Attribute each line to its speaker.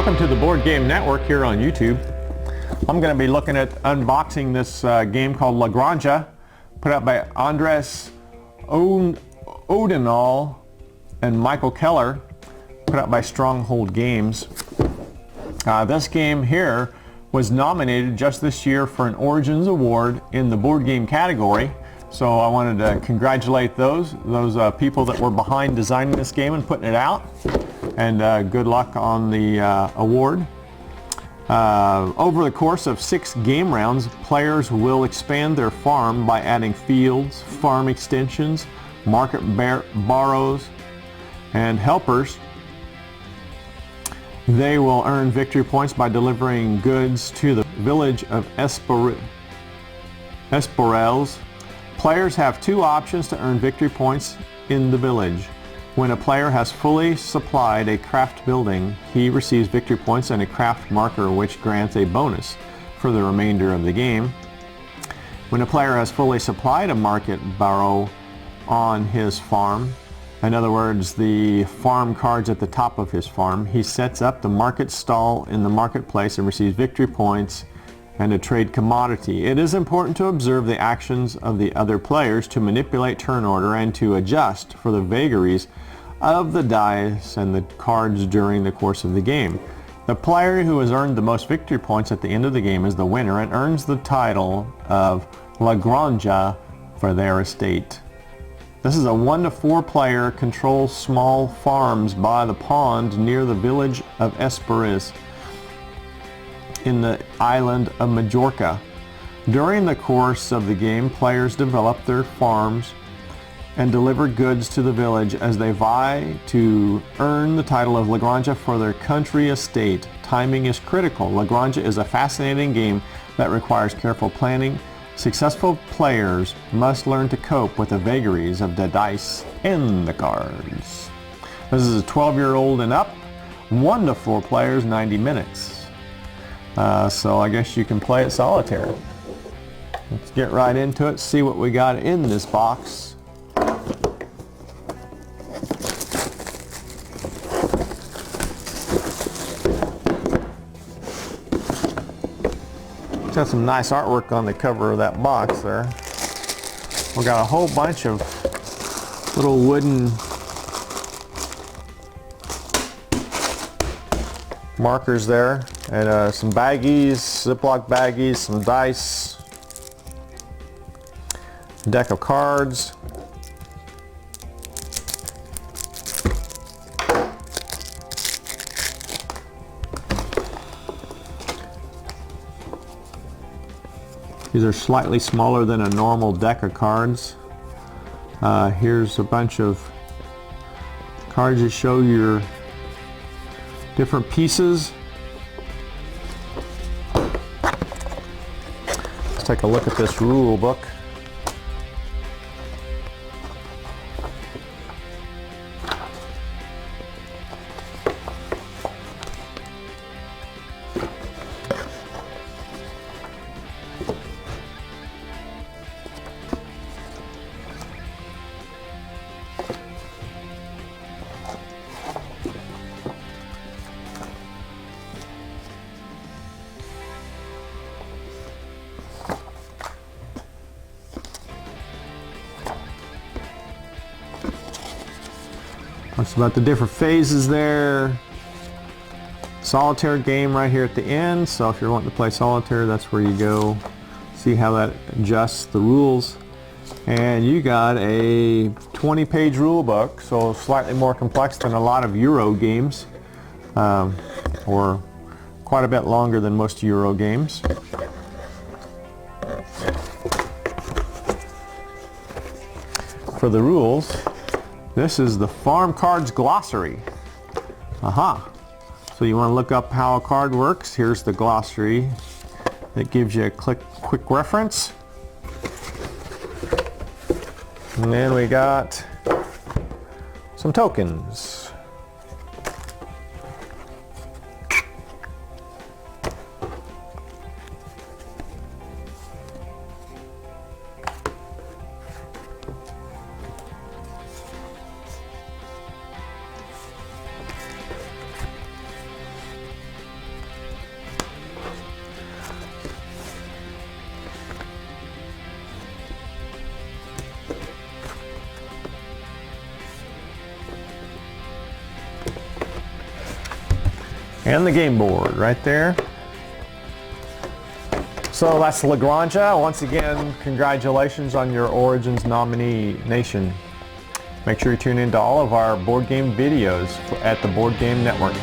Speaker 1: Welcome to the Board Game Network here on YouTube. I'm going to be looking at unboxing this game called La Granja, put out by Andres Odenal and Michael Keller, put out by Stronghold Games. This game here was nominated just this year for an Origins Award in the board game category. So I wanted to congratulate those people that were behind designing this game and putting it out. And good luck on the award. Over the course of 6 game rounds, players will expand their farm by adding fields, farm extensions, market borrows, and helpers. They will earn victory points by delivering goods to the village of Esporels. Players have 2 options to earn victory points in the village. When a player has fully supplied a craft building, he receives victory points and a craft marker which grants a bonus for the remainder of the game. When a player has fully supplied a market barrow on his farm, in other words, the farm cards at the top of his farm, he sets up the market stall in the marketplace and receives victory points and a trade commodity. It is important to observe the actions of the other players to manipulate turn order and to adjust for the vagaries of the dice and the cards during the course of the game. The player who has earned the most victory points at the end of the game is the winner and earns the title of La Granja for their estate. This is a 1 to 4 player controls small farms by the pond near the village of Esperes in the island of Majorca. During the course of the game, players develop their farms and deliver goods to the village as they vie to earn the title of La Granja for their country estate. Timing is critical. La Granja is a fascinating game that requires careful planning. Successful players must learn to cope with the vagaries of the dice and the cards. This is a 12-year-old and up, 1 to 4 players, 90 minutes. So I guess you can play it solitaire. Let's get right into it, see what we got in this box. It's got some nice artwork on the cover of that box there. We got a whole bunch of little wooden markers there, and some baggies, Ziploc baggies, some dice, deck of cards, these are slightly smaller than a normal deck of cards. Here's a bunch of cards that show your different pieces. Let's take a look at this rule book. Talks about the different phases there. Solitaire game right here at the end. So if you're wanting to play solitaire, that's where you go. See how that adjusts the rules. And you got a 20-page rule book, so slightly more complex than a lot of Euro games, or quite a bit longer than most Euro games. For the rules, this is the Farm Cards Glossary. Aha! So you want to look up how a card works. Here's the glossary that gives you a quick reference. And then we got some tokens. And the game board right there. So that's La Granja. Once again, congratulations on your Origins nomination. Make sure you tune in to all of our board game videos at the Board Game Network.